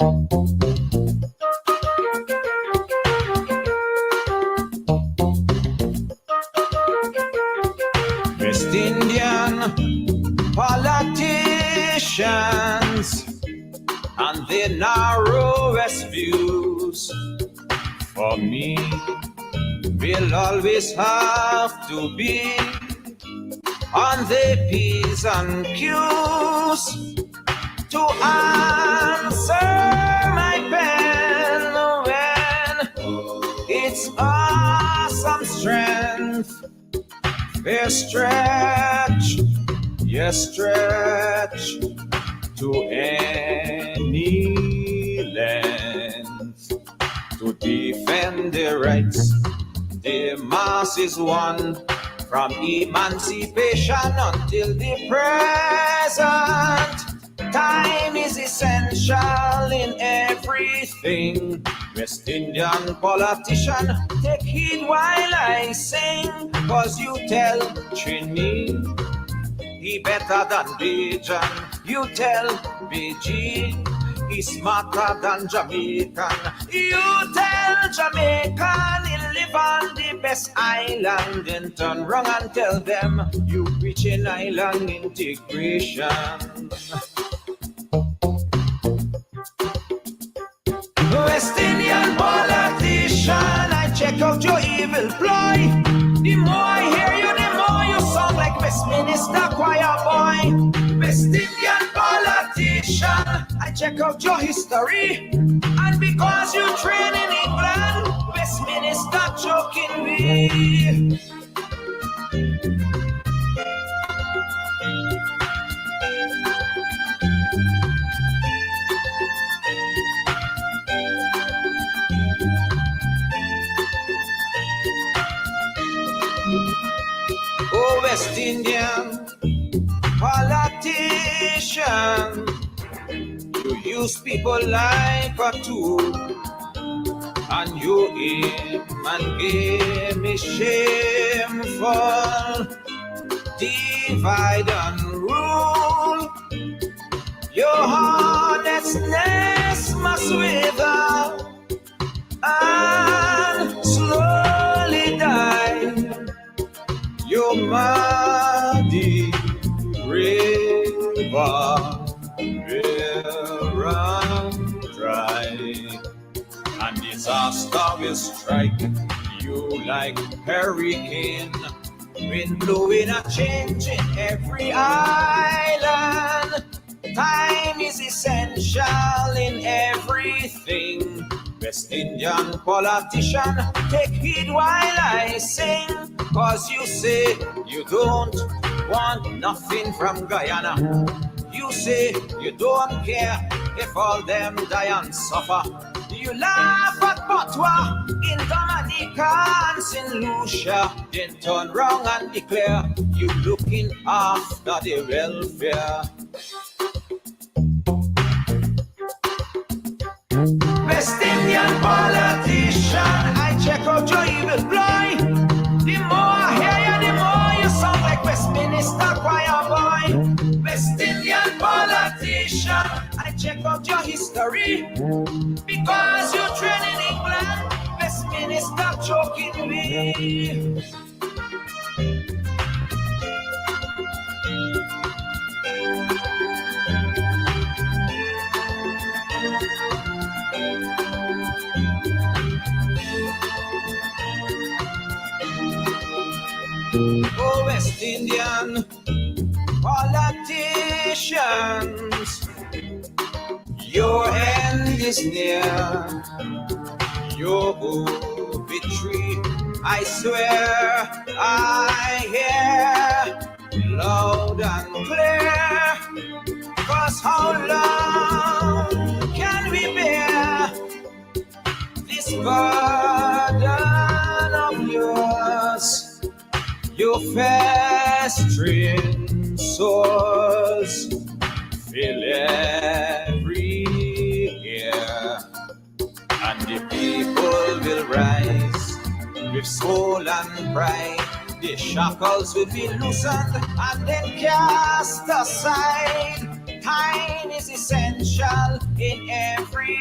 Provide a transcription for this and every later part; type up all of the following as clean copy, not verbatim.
West Indian politicians and their narrowest views, for me, will always have to be on their P's and Q's to answer my pen when it's awesome strength. They stretch, yes, stretch to any length to defend their rights. The masses won from emancipation until the present. Time is essential in everything. West Indian politician, take heed while I sing, cause you tell Trini he better than Bajan. You tell BG he smarter than Jamaican. You tell Jamaican he live on the best island, then turn round and tell them you preaching island integration. West Indian politician, I check out your evil ploy. The more I hear you, the more you sound like Westminster choir boy. West Indian politician, I check out your history. And because you train in England, Westminster joking me. Oh, West Indian politician, you use people like a tool, and you aim and game is shameful. Divide and rule, your honestness must wither and slowly die. Your muddy river will run dry, and disaster will strike you like hurricane, wind blowing and changing every island. Time is essential in everything. West Indian politician, take heed while I sing, cause you say you don't want nothing from Guyana. You say you don't care if all them die and suffer. You laugh at Patwa in Dominica and St. Lucia, then turn round and declare you looking after the welfare. West Indian politician, I check out your evil ploy. The more I hear you, the more you sound like Westminster choir boy. West Indian politician, I check out your history. Because you train in England, Westminster choking me. Oh, West Indian politicians, your end is near. Your victory, I swear, I hear loud and clear. 'Cause how long can we bear this burden of yours? Your festering sores fill every ear, and the people will rise with soul and pride. The shackles will be loosened and then cast aside. Time is essential in every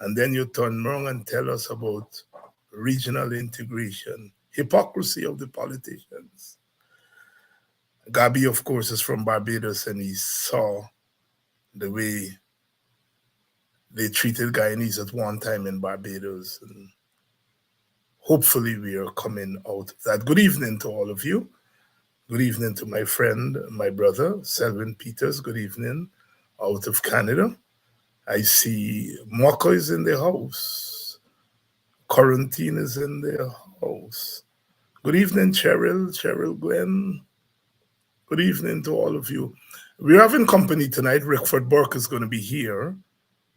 And then you turn around and tell us about regional integration, hypocrisy of the politicians. Gabi, of course, is from Barbados, and he saw the way they treated Guyanese at one time in Barbados. And hopefully we are coming out of that. Good evening to all of you. Good evening to my friend, my brother, Selwyn Peters. Good evening out of Canada. I see Mwaka is in the house. Quarantine is in the house. Good evening, Cheryl Glenn. Good evening to all of you. We're having company tonight. Rickford Burke is going to be here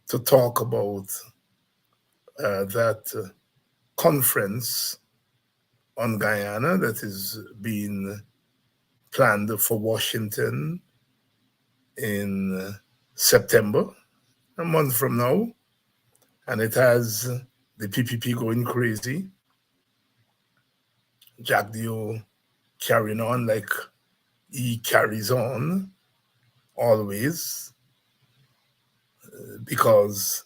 to talk about that conference on Guyana that is being planned for Washington in September, a month from now. And it has the PPP going crazy. Jack Dio carrying on like he carries on always, because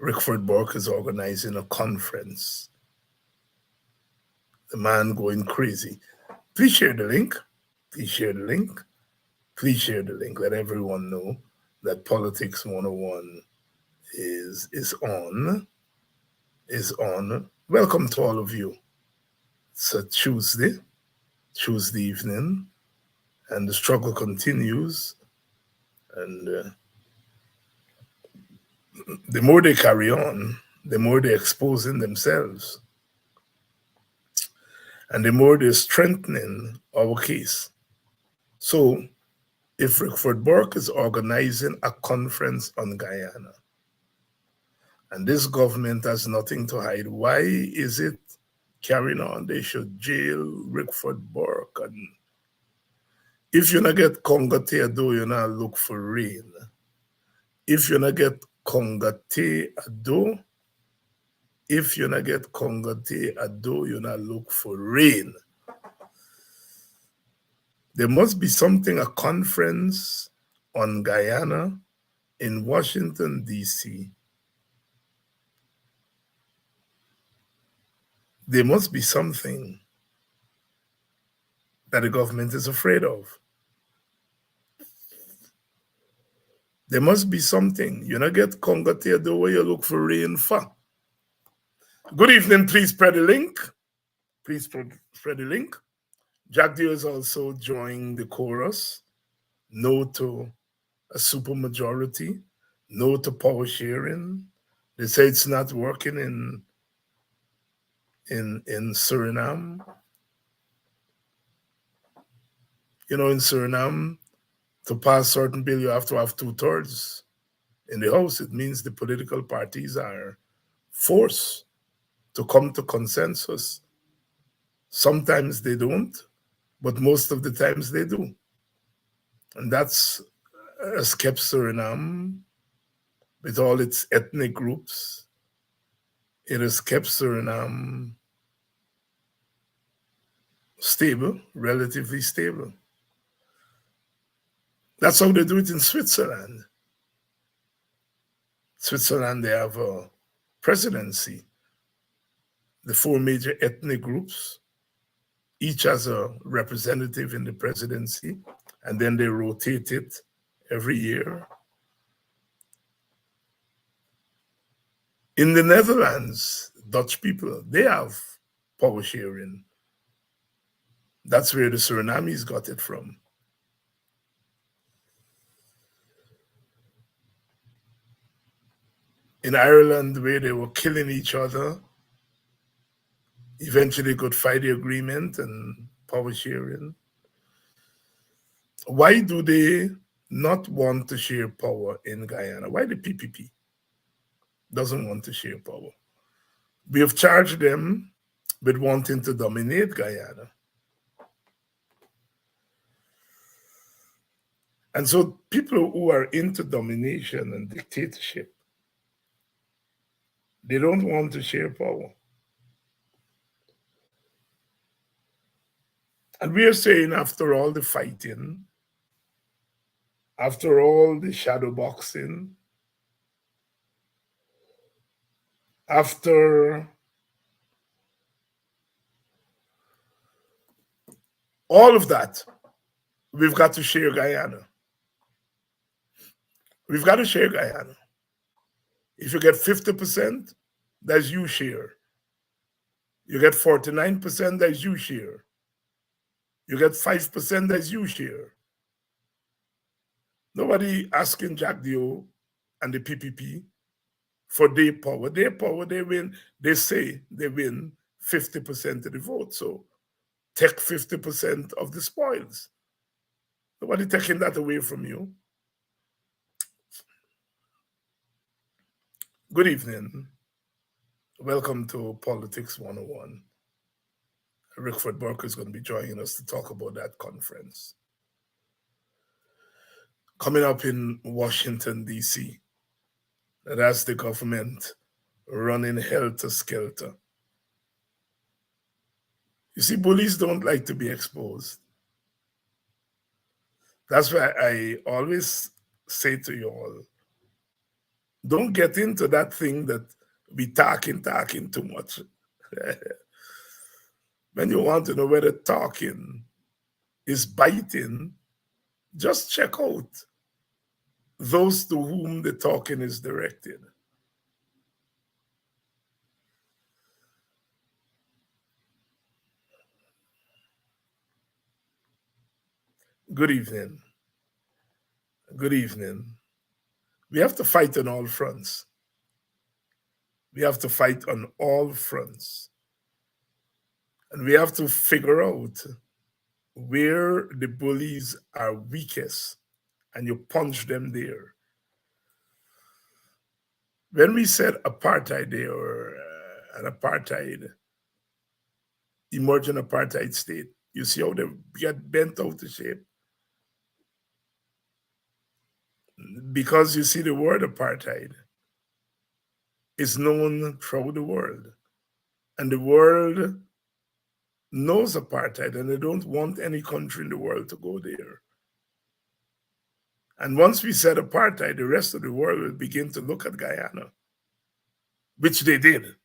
Rickford Burke is organizing a conference. The man going crazy. Please share the link. Please share the link. Please share the link. Let everyone know that Politics 101 is on. Welcome to all of you. It's a Tuesday evening, and the struggle continues. And the more they carry on, the more they're exposing themselves, and the more they're strengthening our case. So if Rickford Burke is organizing a conference on Guyana, and this government has nothing to hide, why is it carrying on? They should jail Rickford Burke. And if you not get Conga Ado, you not look for rain. If you not get Conga Ado, you not look for rain. There must be something, a conference on Guyana in Washington, D.C. There must be something that the government is afraid of. There must be something. You not get Conga the way you look for rain for. Good evening. Please spread the link. Please spread the link. Jack Dio is also joining the chorus. No to a supermajority. No to power sharing. They say it's not working in Suriname. You know, in Suriname, to pass certain bill, you have to have 2/3 in the House. It means the political parties are forced to come to consensus. Sometimes they don't, but most of the times they do. And that's has kept Suriname, with all its ethnic groups, it has kept Suriname stable, relatively stable. That's how they do it in Switzerland. Switzerland, they have a presidency. The 4 major ethnic groups, each has a representative in the presidency, and then they rotate it every year. In the Netherlands, Dutch people, they have power sharing. That's where the Surinamis got it from. In Ireland, where they were killing each other, eventually could fight the agreement and power sharing. Why do they not want to share power in Guyana? Why the PPP doesn't want to share power? We have charged them with wanting to dominate Guyana. And so people who are into domination and dictatorship, they don't want to share power. And we are saying, after all the fighting, after all the shadow boxing, After all of that, we've got to share Guyana. We've got to share Guyana. If you get 50%, that's you share. You get 49%, that's you share. You get 5%, that's you share. Nobody asking Jack Dio and the PPP for their power. Their power, they win. They say they win 50% of the vote. So take 50% of the spoils. Nobody taking that away from you. Good evening. Welcome to Politics 101. Rickford Burke is going to be joining us to talk about that conference. Coming up in Washington, D.C., that's the government running helter-skelter. You see, bullies don't like to be exposed. That's why I always say to you all, don't get into that thing that we talking too much. When you want to know whether talking is biting, just check out those to whom the talking is directed. Good evening. Good evening. We have to fight on all fronts. We have to fight on all fronts. And we have to figure out where the bullies are weakest and you punch them there. When we said apartheid there, or an apartheid, emerging apartheid state, you see how they get bent out of shape? Because you see, the word apartheid is known throughout the world. And the world knows apartheid, and they don't want any country in the world to go there. And once we said apartheid, the rest of the world will begin to look at Guyana, which they did.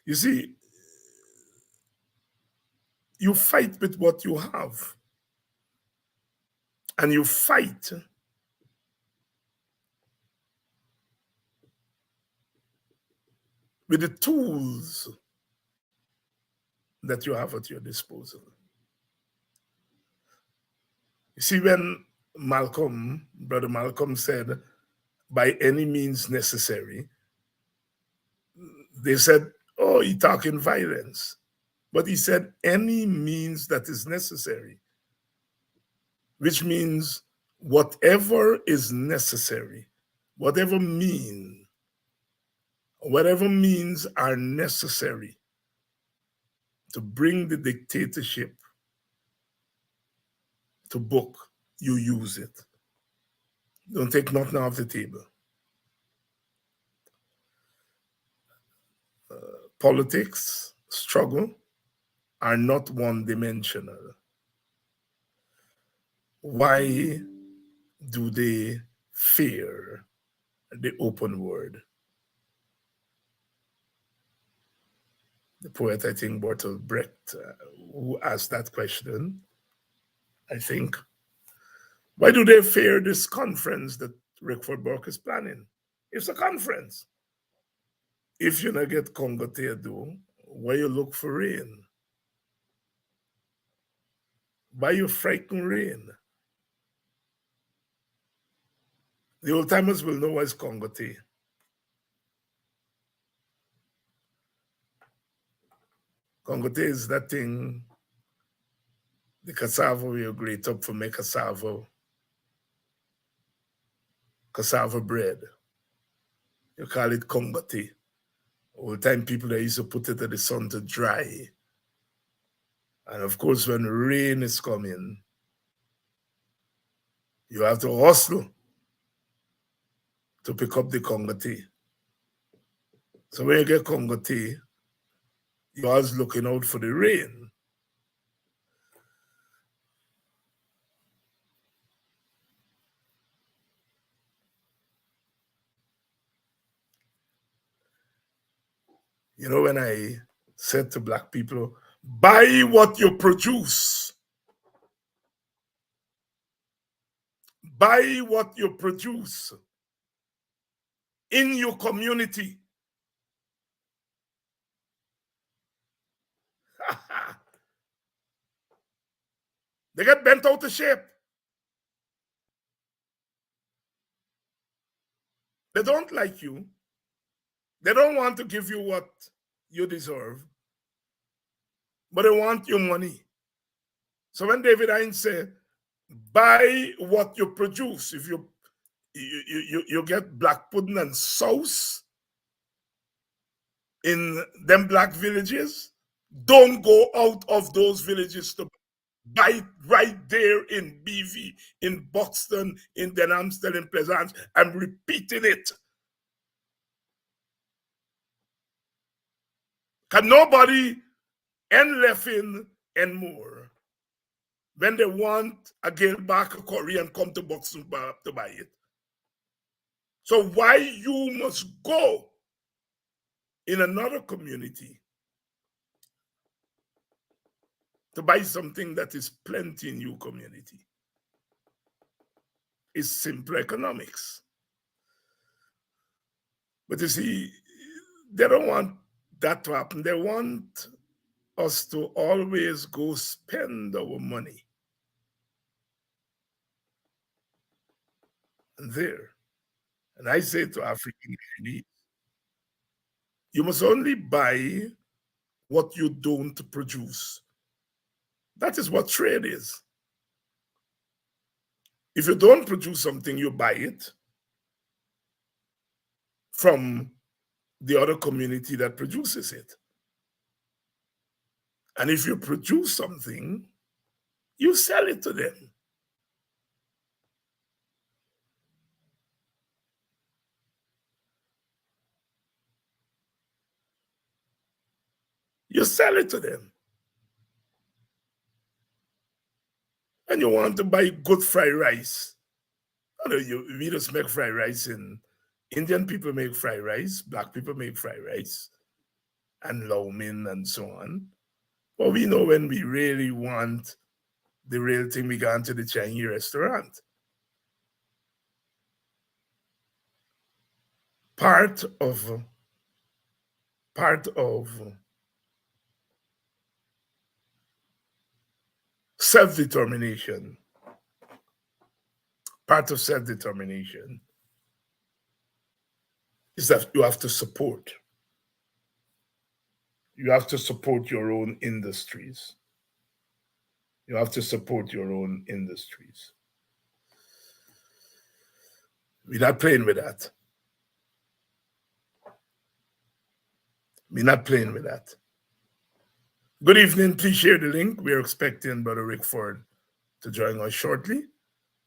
You see, you fight with what you have. And you fight with the tools that you have at your disposal. You see, when Brother Malcolm said, by any means necessary, they said, oh, he's talking violence. But he said, any means that is necessary, which means whatever is necessary, whatever means are necessary to bring the dictatorship to book, you use it. Don't take nothing off the table. Politics, struggle are not one-dimensional. Why do they fear the open word? The poet, I think, Bertolt Brecht, who asked that question, I think. Why do they fear this conference that Rickford Burke is planning? It's a conference. If you not get Congo do, why you look for rain? Why you frighten rain? The old timers will know what is Congo tea. Congo tea is that thing, the cassava we grate up for make cassava bread. You call it Congo tea. Old time people, they used to put it in the sun to dry. And of course, when rain is coming, you have to hustle to pick up the Congo tea. So when you get Congo tea, you're always looking out for the rain. You know, when I said to black people, buy what you produce, buy what you produce in your community. They get bent out of shape. They don't like you. They don't want to give you what you deserve, but they want your money. So when David Hines said, buy what you produce, if you get black pudding and sauce in them black villages, don't go out of those villages to buy it right there in BV, in Buxton, in Denhamstel, in Pleasance. I'm repeating it. Can nobody end Leffin and more when they want a girl back a Korean come to Buxton to buy it. So why you must go in another community to buy something that is plenty in your community? It's simple economics. But you see, they don't want that to happen. They want us to always go spend our money there. And I say to African elite, you must only buy what you don't produce. That is what trade is. If you don't produce something, you buy it from the other community that produces it. And if you produce something, you sell it to them. You sell it to them. And you want to buy good fried rice. We just make fried rice in Indian people make fried rice, black people make fried rice, and lau mein and so on. But we know when we really want the real thing, we go into the Chinese restaurant. Part of self-determination, part of self-determination is that you have to support. You have to support your own industries. You have to support your own industries. We're not playing with that. We're not playing with that. Good evening. Please share the link. We're expecting Brother Rickford to join us shortly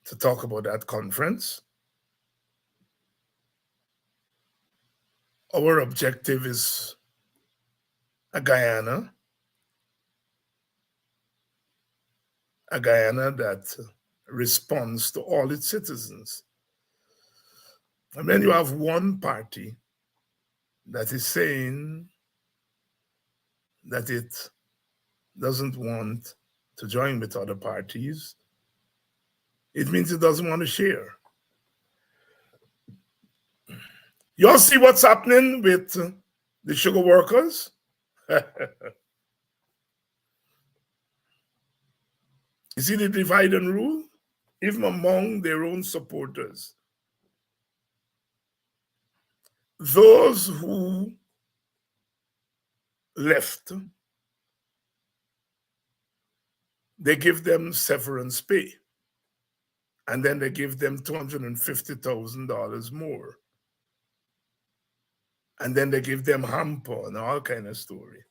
to talk about that conference. Our objective is a Guyana that responds to all its citizens. And then you have one party that is saying that it doesn't want to join with other parties. It means it doesn't want to share. You all see what's happening with the sugar workers? You see the divide and rule? Even among their own supporters. Those who left, they give them severance pay. And then they give them $250,000 more. And then they give them hamper and all kind of story.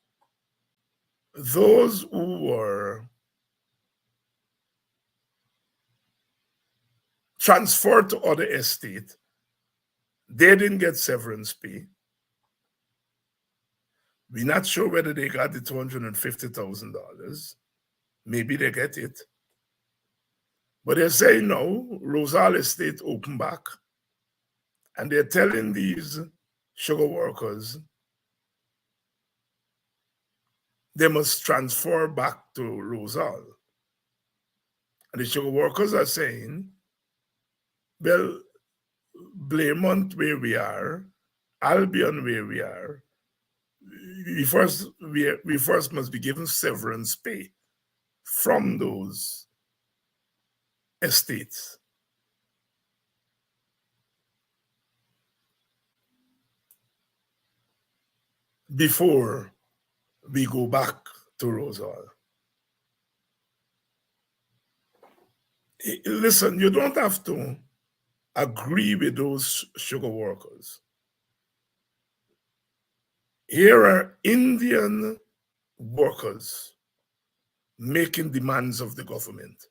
Those who were transferred to other estate, they didn't get severance pay. We're not sure whether they got the $250,000. Maybe they get it. But they're saying no, Rosal Estate open back. And they're telling these sugar workers they must transfer back to Rosal. And the sugar workers are saying, well, Blairmont where we are, Albion where we are, we first must be given severance pay from those estates. Before we go back to Rosal. Listen, you don't have to agree with those sugar workers. Here are Indian workers making demands of the government.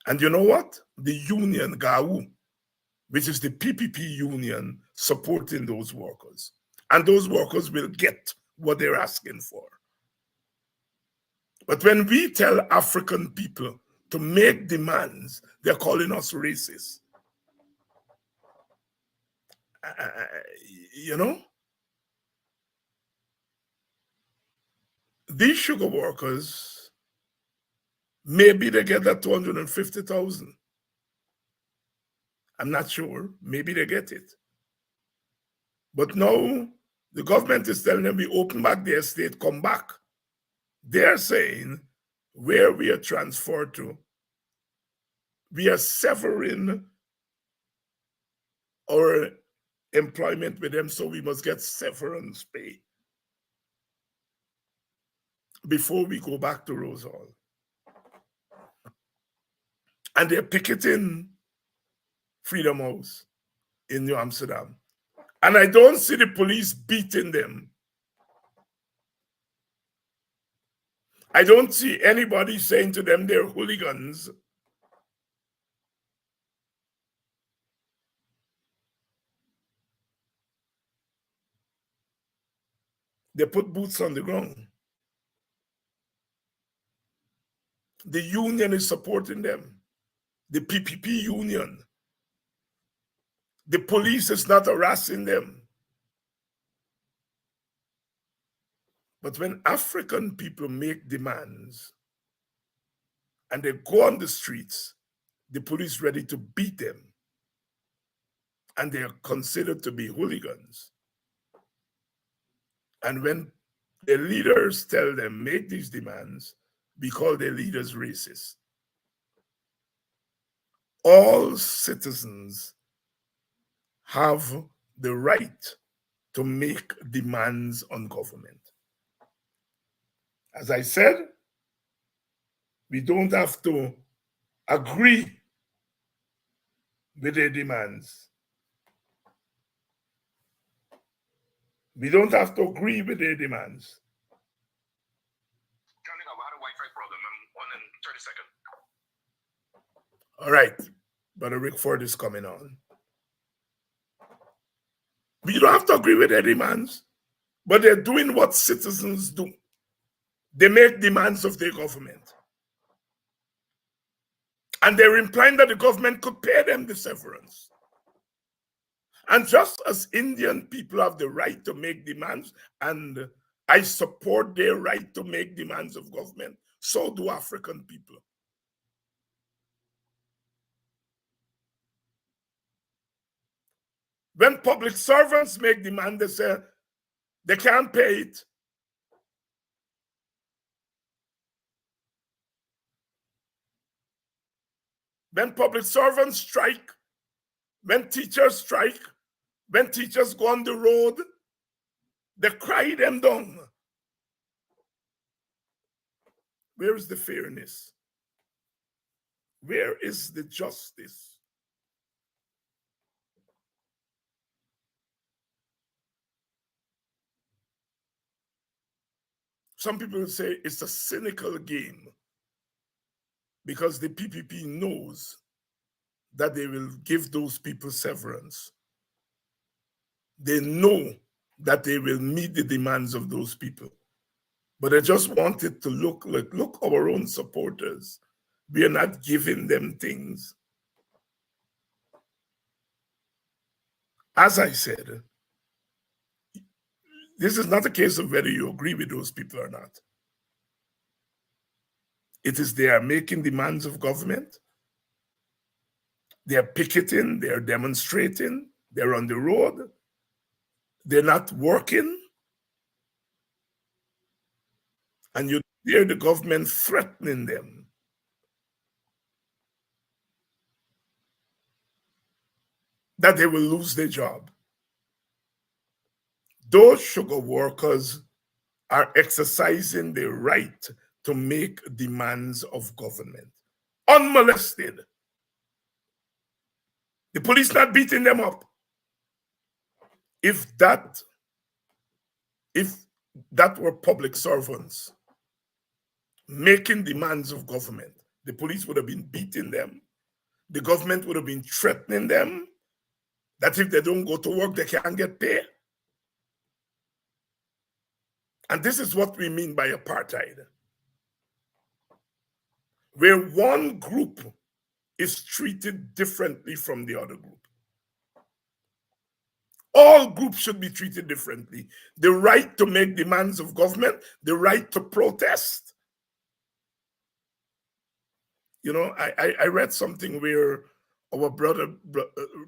And you know what? The union, GAU, which is the PPP union, supporting those workers. And those workers will get what they're asking for. But when we tell African people to make demands, they're calling us racist. You know? These sugar workers, maybe they get that 250,000. I'm not sure. Maybe they get it. But now the government is telling them we open back the estate, come back. They're saying where we are transferred to, we are severing our employment with them, so we must get severance pay before we go back to Rosal. And they're picketing Freedom House in New Amsterdam. And I don't see the police beating them. I don't see anybody saying to them they're hooligans. They put boots on the ground. The union is supporting them. The PPP union. The police is not harassing them. But when African people make demands and they go on the streets, the police ready to beat them. And they are considered to be hooligans. And when their leaders tell them, make these demands, we call their leaders racist. All citizens have the right to make demands on government. As I said, we don't have to agree with their demands. We don't have to agree with their demands. Johnny, I had a Wi-Fi problem. I'm on in 30 seconds. All right, Brother Rickford is coming on. We don't have to agree with their demands, but they're doing what citizens do. They make demands of their government. And they're implying that the government could pay them the severance. And just as Indian people have the right to make demands, and I support their right to make demands of government, so do African people. When public servants make demands, they say they can't pay it. When public servants strike, when teachers strike, when teachers go on the road, they cry them down. Where is the fairness? Where is the justice? Some people say it's a cynical game because the PPP knows that they will give those people severance. They know that they will meet the demands of those people. But I just want it to look like, look, our own supporters. We are not giving them things. As I said, This is not a case of whether you agree with those people or not. It is they are making demands of government. They are picketing, they are demonstrating, they're on the road, they're not working. And you hear the government threatening them. That they will lose their job. Those sugar workers are exercising their right to make demands of government, unmolested. The police not beating them up. If that were public servants making demands of government, the police would have been beating them. The government would have been threatening them that if they don't go to work, they can't get paid. And this is what we mean by apartheid, where one group is treated differently from the other group. All groups should be treated differently. The right to make demands of government, the right to protest. You know, I read something where our brother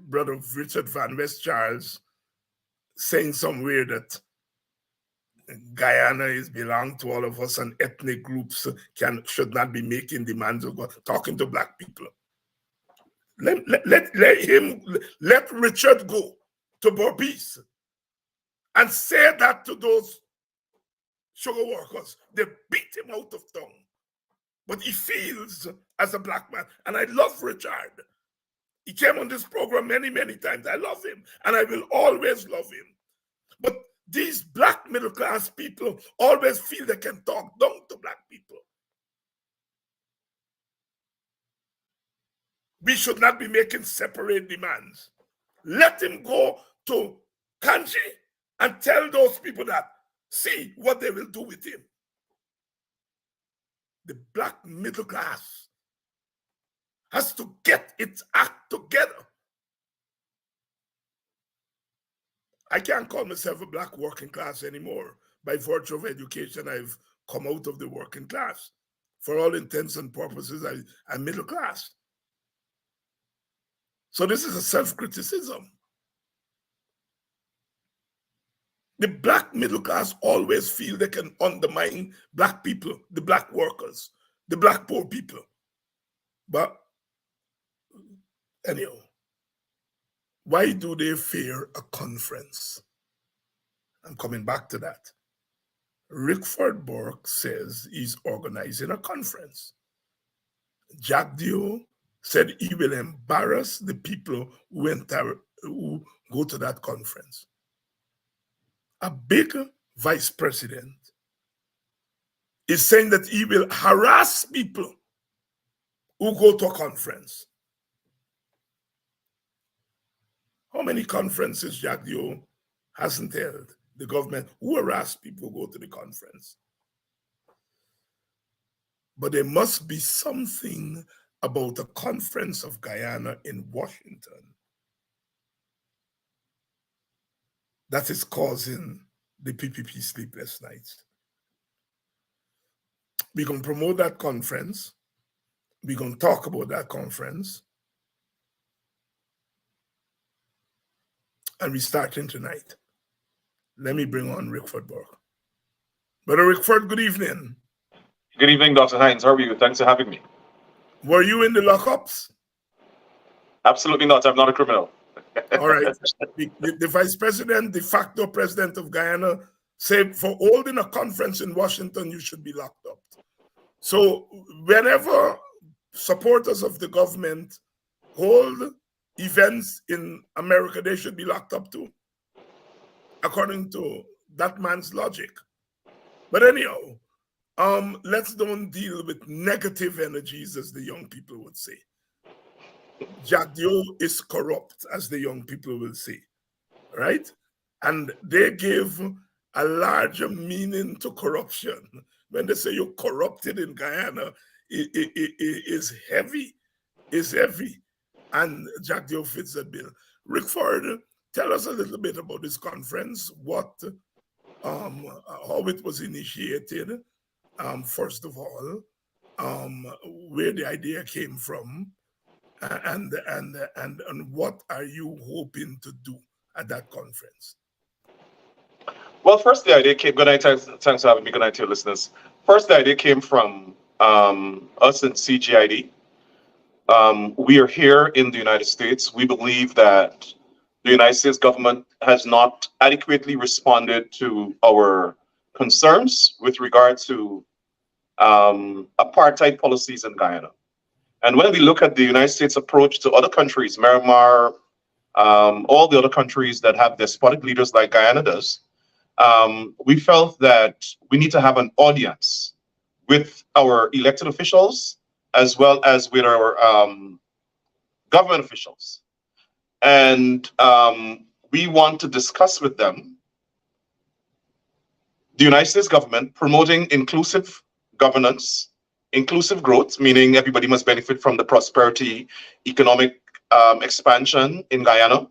Richard Van West Charles saying somewhere that Guyana is belong to all of us and ethnic groups should not be making demands of God, talking to black people. Let Richard go to Berbice and say that to those sugar workers. They beat him out of town. But he feels as a black man, and I love Richard. He came on this program many, many times. I love him, and I will always love him. But these black middle class people always feel they can talk down to black people. We should not be making separate demands. Let him go to Kanji and tell those people that, see what they will do with him. The black middle class has to get its act together. I can't call myself a black working class anymore. By virtue of education, I've come out of the working class. For all intents and purposes, I'm middle class. So this is a self-criticism. The black middle class always feel they can undermine black people, the black workers, the black poor people. But anyhow, why do they fear a conference? I'm coming back to that. Rickford Burke says he's organizing a conference. Jack Dio said he will embarrass the people who go to that conference. A big vice president is saying that he will harass people who go to a conference. How many conferences Jack Dio hasn't held? The government who harass people who go to the conference. But there must be something about the conference of Guyana in Washington that is causing the PPP sleepless nights. We're going to promote that conference. We're going to talk about that conference. And we're starting tonight. Let me bring on Rickford Burke. Brother Rickford, good evening. Good evening, Dr. Hines. How are you? Thanks for having me. Were you in the lockups? Absolutely not. I'm not a criminal. All right. The vice president, de facto president of Guyana, said for holding a conference in Washington, you should be locked up. So whenever supporters of the government hold events in America, they should be locked up too, according to that man's logic. But anyhow, let's don't deal with negative energies, as the young people would say. Jack Dio is corrupt, as the young people will say, right? And they give a larger meaning to corruption. When they say you're corrupted in Guyana, it is heavy, is heavy. And Jack Dio fits that bill. Rickford, tell us a little bit about this conference. What how it was initiated, first of all, where the idea came from, and what are you hoping to do at that conference? Well, first the idea came. Good night. Thanks for having me. Good night to your listeners. First, the idea came from us in CGID. We are here in the United States. We believe that the United States government has not adequately responded to our concerns with regard to apartheid policies in Guyana. And when we look at the United States approach to other countries, Myanmar, all the other countries that have despotic leaders like Guyana does, we felt that we need to have an audience with our elected officials as well as with our government officials. And we want to discuss with them the United States government promoting inclusive governance, inclusive growth, meaning everybody must benefit from the prosperity, economic expansion in Guyana.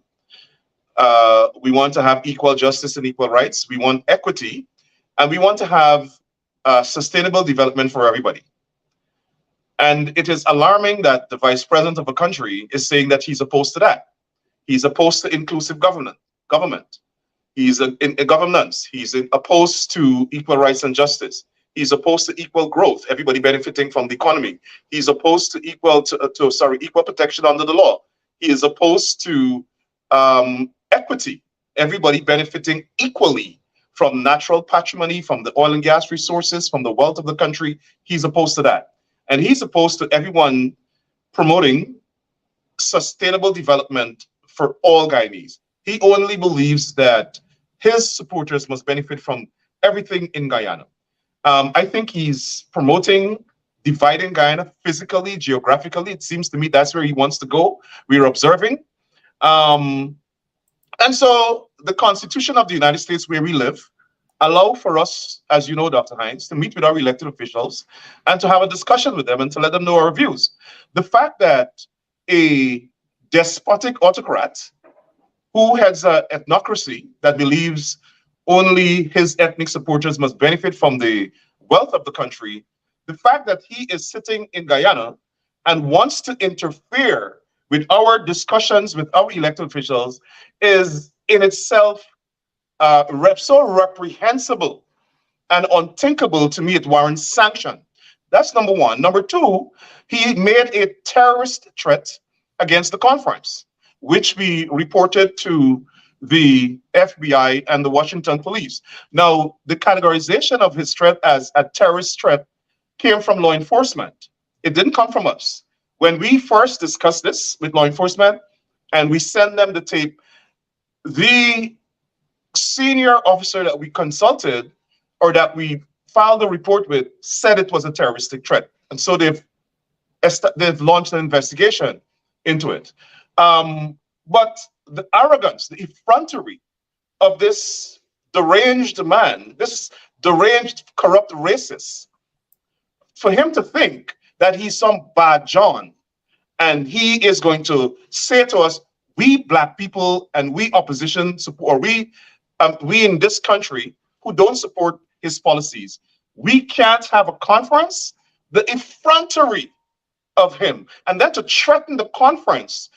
We want to have equal justice and equal rights. We want equity, and we want to have sustainable development for everybody. And it is alarming that the vice president of a country is saying that he's opposed to that. He's opposed to inclusive government. He's in governance. He's opposed to equal rights and justice. He's opposed to equal growth, everybody benefiting from the economy. He's opposed to equal protection under the law. He is opposed to equity, everybody benefiting equally from natural patrimony, from the oil and gas resources, from the wealth of the country. He's opposed to that. And he's opposed to everyone promoting sustainable development for all Guyanese. He only believes that his supporters must benefit from everything in Guyana. I think he's promoting dividing Guyana physically, geographically. It seems to me that's where he wants to go. We're observing. And so the Constitution of the United States, where we live, allow for us, as you know, Dr. Hines, to meet with our elected officials and to have a discussion with them and to let them know our views. The fact that a despotic autocrat who has an ethnocracy that believes only his ethnic supporters must benefit from the wealth of the country, the fact that he is sitting in Guyana and wants to interfere with our discussions with our elected officials is in itself so reprehensible and unthinkable. To me, it warrants sanction. That's number one. Number two, he made a terrorist threat against the conference, which we reported to the FBI and the Washington police. Now, the categorization of his threat as a terrorist threat came from law enforcement. It didn't come from us. When we first discussed this with law enforcement and we sent them the tape, the senior officer that we consulted or that we filed a report with said it was a terroristic threat. And so they've launched an investigation into it. But the arrogance, the effrontery of this deranged man, this deranged, corrupt racist, for him to think that he's some bad John and he is going to say to us, we black people and we opposition support, or we in this country who don't support his policies, we can't have a conference. The effrontery of him, and then to threaten the conference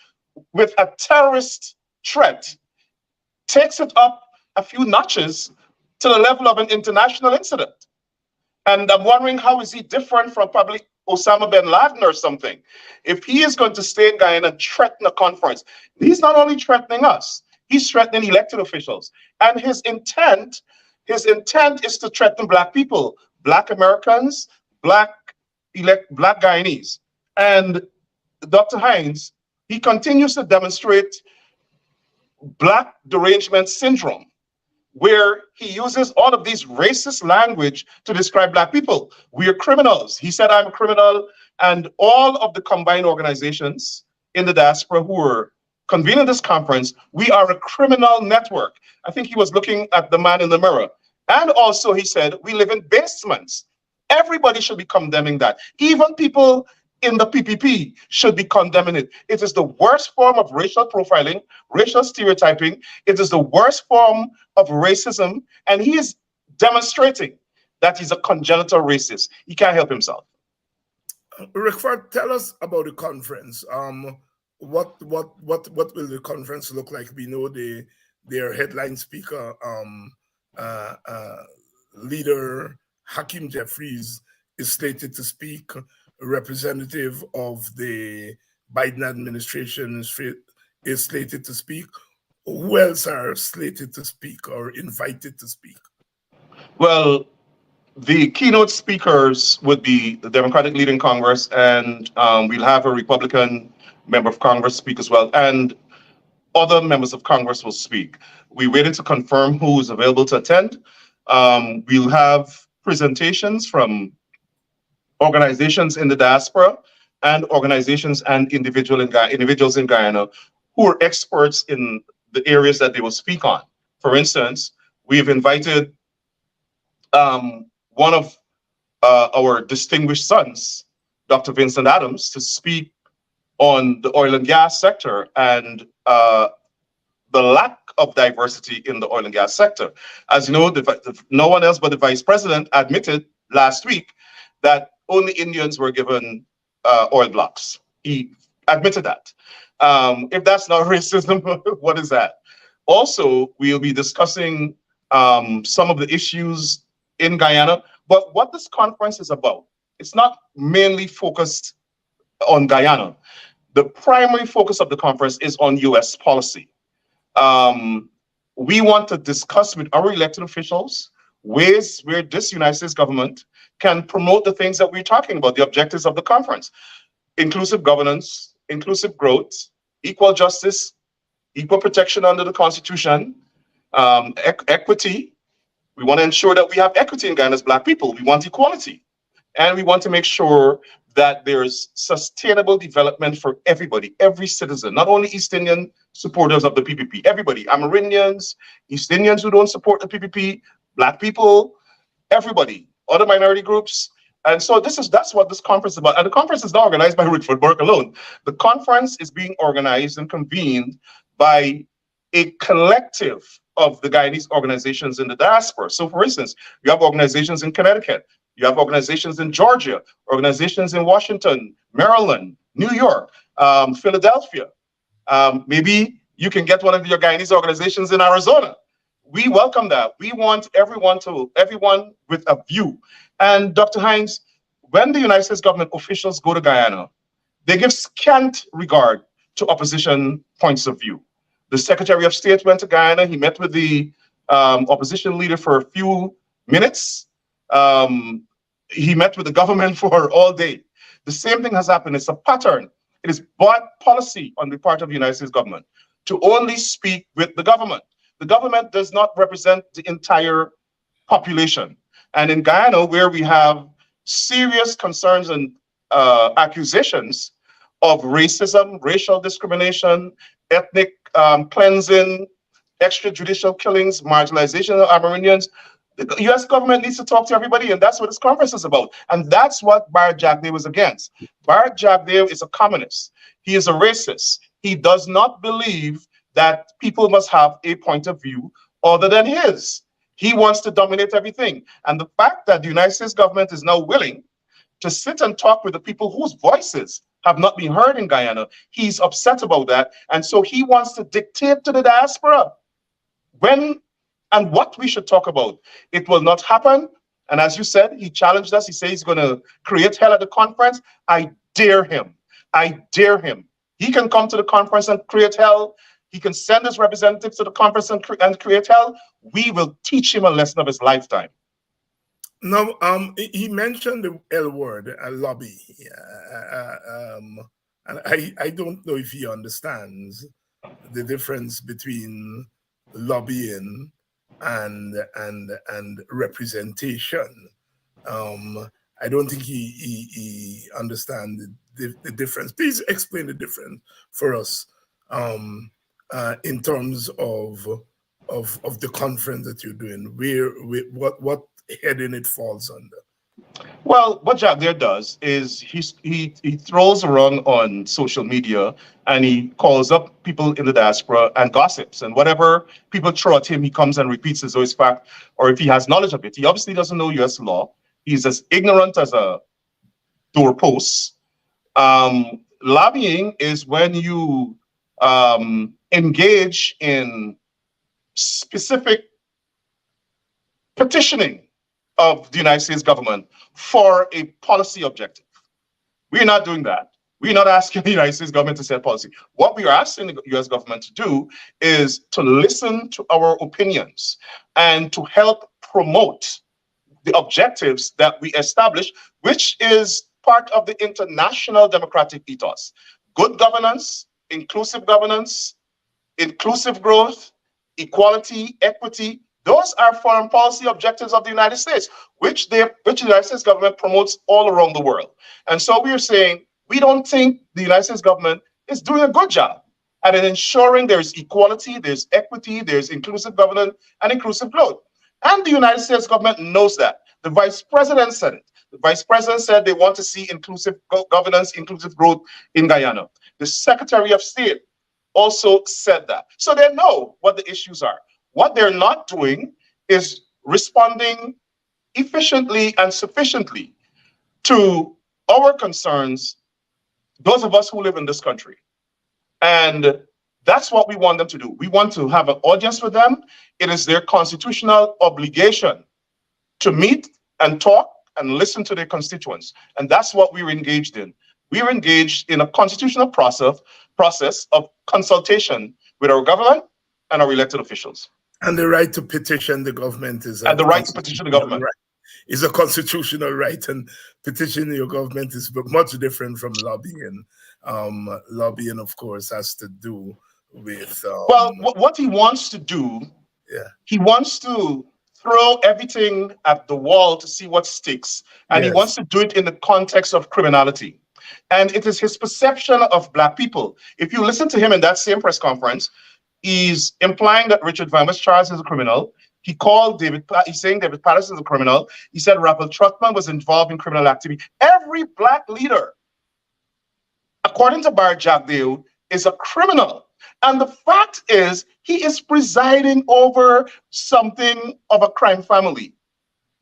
with a terrorist threat takes it up a few notches to the level of an international incident. And I'm wondering, how is he different from probably Osama bin Laden or something? If he is going to stay in Guyana and threaten a conference, he's not only threatening us, he's threatening elected officials. And his intent is to threaten black people, black Americans, black Guyanese. And Dr. Hines, he continues to demonstrate black derangement syndrome, where he uses all of these racist language to describe black people. We are criminals. He said, I'm a criminal. And all of the combined organizations in the diaspora who were convening this conference, we are a criminal network. I think he was looking at the man in the mirror. And also he said, we live in basements. Everybody should be condemning that. Even people in the PPP should be condemning it. It is the worst form of racial profiling, racial stereotyping. It is the worst form of racism. And he is demonstrating that he's a congenital racist. He can't help himself. Rickford, tell us about the conference. What will the conference look like? We know their headline speaker, leader Hakeem Jeffries, is slated to speak. A representative of the Biden administration is slated to speak. Who else are slated to speak or invited to speak? Well, the keynote speakers would be the Democratic leader in Congress, and we'll have a Republican member of Congress speak as well, and other members of Congress will speak. We're waiting to confirm who is available to attend. We'll have presentations from organizations in the diaspora and organizations and individuals in Guyana who are experts in the areas that they will speak on. For instance, we've invited one of our distinguished sons, Dr. Vincent Adams, to speak on the oil and gas sector and the lack of diversity in the oil and gas sector. As you know, no one else but the vice president admitted last week that only Indians were given oil blocks. He admitted that. If that's not racism, what is that? Also, we'll be discussing some of the issues in Guyana, but what this conference is about, it's not mainly focused on Guyana. The primary focus of the conference is on US policy. We want to discuss with our elected officials ways where this United States government can promote the things that we're talking about, the objectives of the conference: inclusive governance, inclusive growth, equal justice, equal protection under the Constitution, equity. We want to ensure that we have equity in Guyana as Black people. We want equality. And we want to make sure that there's sustainable development for everybody, every citizen, not only East Indian supporters of the PPP, everybody, Amerindians, East Indians who don't support the PPP, Black people, everybody, other minority groups. And so that's what this conference is about. And the conference is not organized by Rickford Burke alone. The conference is being organized and convened by a collective of the Guyanese organizations in the diaspora. So for instance, you have organizations in Connecticut, you have organizations in Georgia, organizations in Washington, Maryland, New York, Philadelphia. Maybe you can get one of your Guyanese organizations in Arizona. We welcome that. We want everyone with a view. And Dr. Hines, when the United States government officials go to Guyana, they give scant regard to opposition points of view. The Secretary of State went to Guyana. He met with the opposition leader for a few minutes. He met with the government for all day. The same thing has happened. It's a pattern. It is bad policy on the part of the United States government to only speak with the government. The government does not represent the entire population. And in Guyana, where we have serious concerns and accusations of racism, racial discrimination, ethnic cleansing, extrajudicial killings, marginalization of Amerindians, the US government needs to talk to everybody, and that's what this conference is about. And that's what Bharat Jagdev was against. Bharat Jagdev is a communist. He is a racist. He does not believe that people must have a point of view other than his. He wants to dominate everything. And the fact that the United States government is now willing to sit and talk with the people whose voices have not been heard in Guyana, he's upset about that. And so he wants to dictate to the diaspora when and what we should talk about. It will not happen. And as you said, he challenged us. He said he's going to create hell at the conference. I dare him. I dare him. He can come to the conference and create hell. He can send his representatives to the conference and create hell. We will teach him a lesson of his lifetime. Now, he mentioned the L word, lobby. And I don't know if he understands the difference between lobbying and representation. I don't think he understands the difference. Please explain the difference for us in terms of the conference that you're doing. What heading it falls under. Well, what Jack there does is he throws around on social media and he calls up people in the diaspora and gossips, and whatever people throw at him, he comes and repeats as though it's fact, or if he has knowledge of it. He obviously doesn't know U.S. law. He's as ignorant as a doorpost. Lobbying is when you engage in specific petitioning of the United States government for a policy objective. We're not doing that. We're not asking the United States government to set policy. What we are asking the US government to do is to listen to our opinions and to help promote the objectives that we establish, which is part of the international democratic ethos. Good governance, inclusive growth, equality, equity. Those are foreign policy objectives of the United States, which the United States government promotes all around the world. And so we are saying, we don't think the United States government is doing a good job at ensuring there's equality, there's equity, there's inclusive governance and inclusive growth. And the United States government knows that. The vice president said it. The vice president said they want to see inclusive governance, inclusive growth in Guyana. The Secretary of State also said that. So they know what the issues are. What they're not doing is responding efficiently and sufficiently to our concerns, those of us who live in this country. And that's what we want them to do. We want to have an audience with them. It is their constitutional obligation to meet and talk and listen to their constituents. And that's what we're engaged in. We're engaged in a constitutional process of consultation with our government and our elected officials. And the right to petition the government is and the right to petition the government is a constitutional right, and petitioning your government is much different from lobbying. Lobbying, of course, has to do with well, what he wants to do. Yeah, he wants to throw everything at the wall to see what sticks, and he wants to do it in the context of criminality. And it is his perception of Black people. If you listen to him in that same press conference, he's implying that Richard Van Charles is a criminal. He called he's saying David Patterson is a criminal. He said Rappel Trotman was involved in criminal activity. Every Black leader, according to Bar Jagdeo, is a criminal. And the fact is, he is presiding over something of a crime family.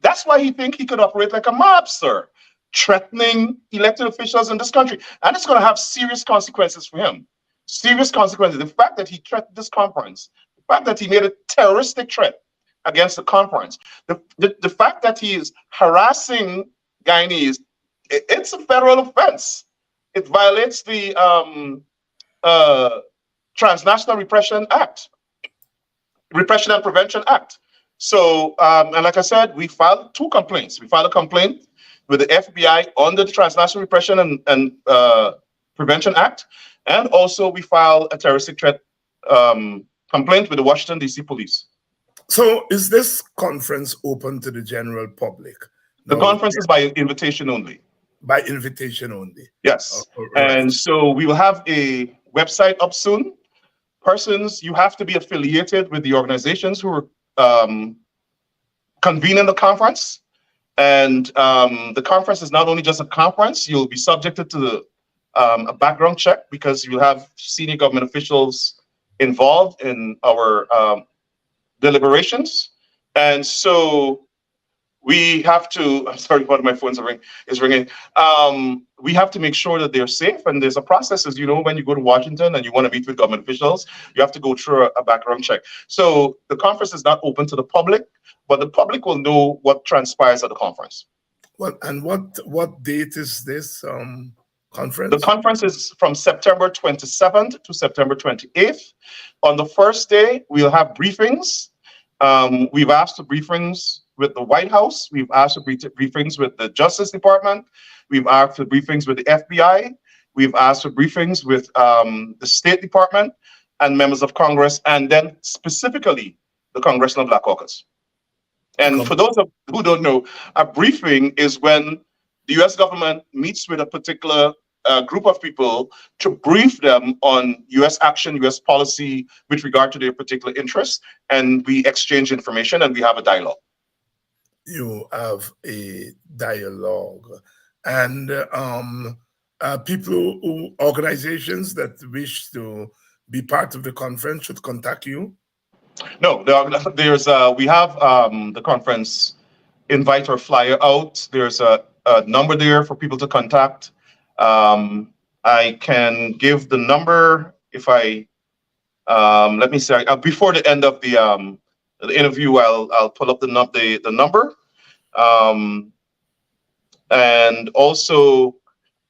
That's why he thinks he could operate like a mobster, threatening elected officials in this country. And it's going to have serious consequences for him. Serious consequences. The fact that he threatened this conference, the fact that he made a terroristic threat against the conference, the fact that he is harassing Guyanese, it's a federal offense. It violates the Transnational Repression and Prevention Act. So, and like I said, we filed 2 complaints. We filed a complaint with the FBI under the Transnational Repression and Prevention Act, and also we filed a terroristic threat complaint with the Washington, D.C. police. So is this conference open to the general public? The conference is by invitation only. By invitation only? Yes. Right. And so we will have a website up soon. Persons, you have to be affiliated with the organizations who are convening the conference. And the conference is not only just a conference, you'll be subjected to a background check because you'll have senior government officials involved in our deliberations. And so we have to, I'm sorry, one of my phones is ringing. We have to make sure that they're safe, and there's a process, as you know, when you go to Washington and you want to meet with government officials, you have to go through a background check. So the conference is not open to the public, but the public will know what transpires at the conference. Well, and what date is this conference? The conference is from September 27th to September 28th. On the first day, we'll have briefings. We've asked for briefings with the White House. We've asked for briefings with the Justice Department. We've asked for briefings with the FBI. We've asked for briefings with the State Department and members of Congress, and then specifically the Congressional Black Caucus. And for those who don't know, a briefing is when the US government meets with a particular group of people to brief them on US action, US policy with regard to their particular interests, and we exchange information and we have a dialogue. you have a dialogue. And people who, organizations that wish to be part of the conference should contact you. No, there's we have the conference invite or flyer out. There's a number there for people to contact. I can give the number if I let me say before the end of the interview. I'll pull up the number, um, and also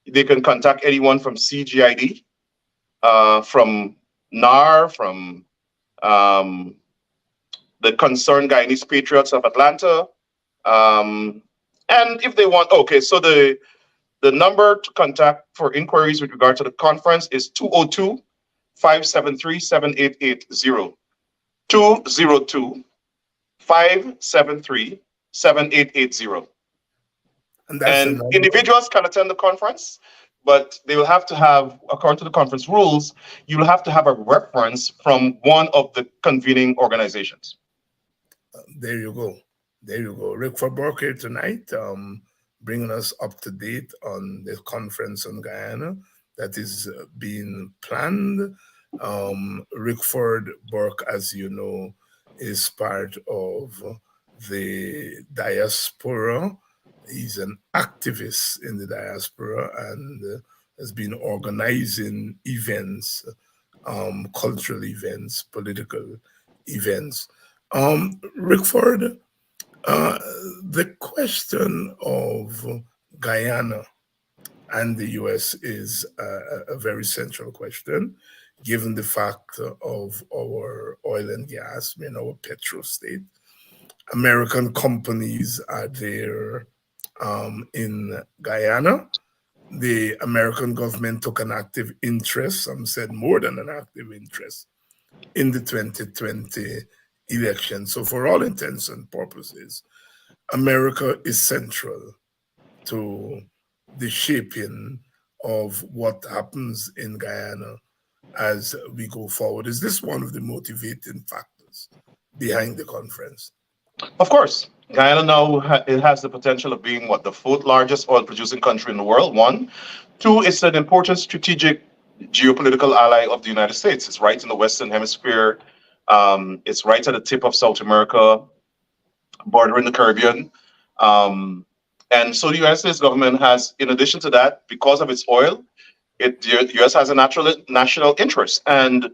they can contact anyone from CGID, from NAR, from um, the Concerned Guyanese Patriots of Atlanta. Um, and if they want, okay, so the number to contact for inquiries with regard to the conference is 202 573 7880. 202 573 7880. And that's the And number. individuals can attend the conference, but they will have to have, according to the conference rules, you will have to have a reference from one of the convening organizations. There you go. There you go. Rickford Burke here tonight, bringing us up to date on the conference on Guyana that is being planned. Rickford Burke, as you know, is part of the diaspora. He's an activist in the diaspora and has been organizing events, cultural events, political events. Rickford, the question of Guyana and the US is a very central question, given the fact of our oil and gas, our petro state. American companies are there in Guyana. The American government took an active interest, some said more than an active interest, in the 2020 election. So for all intents and purposes, America is central to the shaping of what happens in Guyana as we go forward. Is this one of the motivating factors behind the conference? Of course. Guyana now it has the potential of being the fourth largest oil producing country in the world. One. Two, it's an important strategic geopolitical ally of the United States. It's right in the Western Hemisphere. It's right at the tip of South America, bordering the Caribbean. And so the United States government has, in addition to that, because of its oil, the US has a national interest. And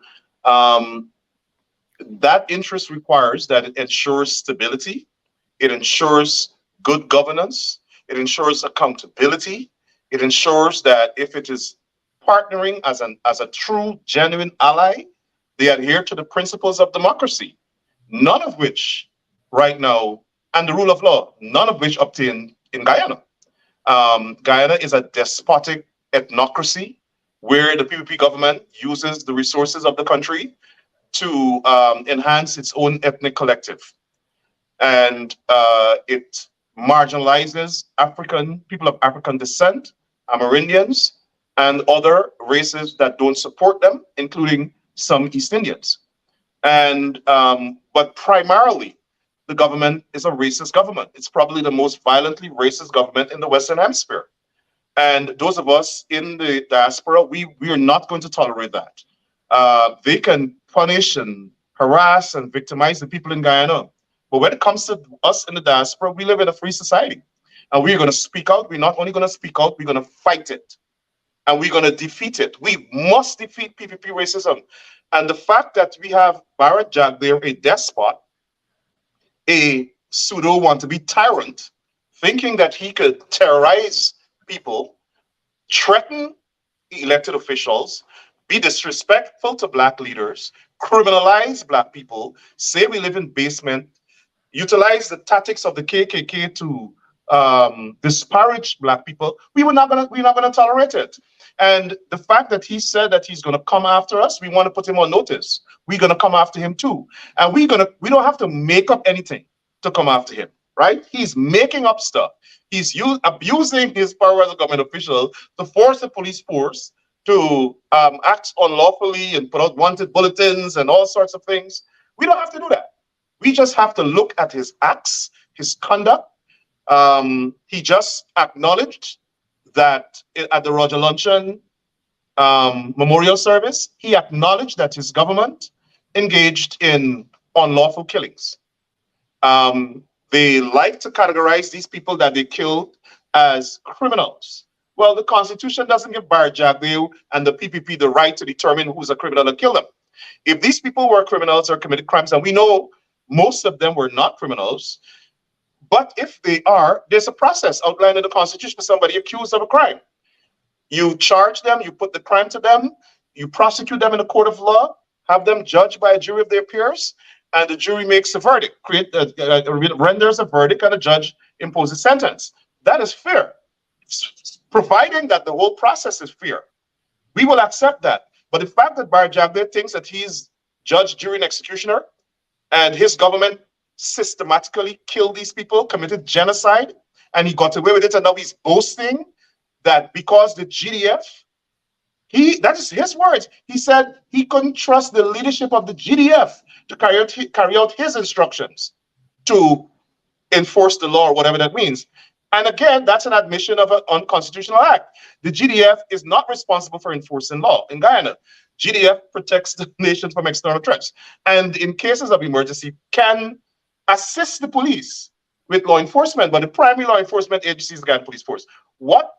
that interest requires that it ensures stability, it ensures good governance, it ensures accountability, it ensures that if it is partnering as a true, genuine ally, they adhere to the principles of democracy, none of which right now, and the rule of law, none of which obtain in Guyana. Guyana is a despotic ethnocracy where the PPP government uses the resources of the country to enhance its own ethnic collective. And it marginalizes African people of African descent, Amerindians, and other races that don't support them, including some East Indians. And but primarily, the government is a racist government. It's probably the most violently racist government in the Western Hemisphere. And those of us in the diaspora, we are not going to tolerate that. They can punish and harass and victimize the people in Guyana. But when it comes to us in the diaspora, we live in a free society. And we're going to speak out. We're not only going to speak out, we're going to fight it. And we're going to defeat it. We must defeat PPP racism. And the fact that we have Barrett Jack there, a despot, a pseudo want-to-be tyrant, thinking that he could terrorize people, threaten elected officials, be disrespectful to Black leaders, criminalize Black people, say we live in basement, utilize the tactics of the KKK to disparage Black people. We're not gonna tolerate it. And the fact that he said that he's gonna come after us, we want to put him on notice. We're gonna come after him too, and we don't have to make up anything to come after him, right? He's making up stuff. He's abusing his power as a government official to force the police force to act unlawfully and put out wanted bulletins and all sorts of things. We don't have to do that. We just have to look at his acts, his conduct, He just acknowledged that at the Roger Luncheon memorial service, he acknowledged that his government engaged in unlawful killings. They like to categorize these people that they killed as criminals. Well, the Constitution doesn't give Bar Jagdeo and the PPP the right to determine who's a criminal and kill them. If these people were criminals or committed crimes, and we know most of them were not criminals, but if they are, there's a process outlined in the Constitution for somebody accused of a crime. You charge them, you put the crime to them, you prosecute them in a court of law, have them judged by a jury of their peers, and the jury makes a verdict, renders a verdict, and a judge imposes sentence. That is fair, providing that the whole process is fair. We will accept that. But the fact that Bar Jagdeo thinks that he's judge, jury, and executioner, and his government systematically killed these people, committed genocide, and he got away with it, and now he's boasting that because the GDF, that is his words, he said he couldn't trust the leadership of the GDF to carry out his instructions to enforce the law, or whatever that means. And again, that's an admission of an unconstitutional act. The GDF is not responsible for enforcing law in Guyana. GDF protects the nation from external threats, and in cases of emergency can assist the police with law enforcement, but the primary law enforcement agency is the Guyana Police Force. What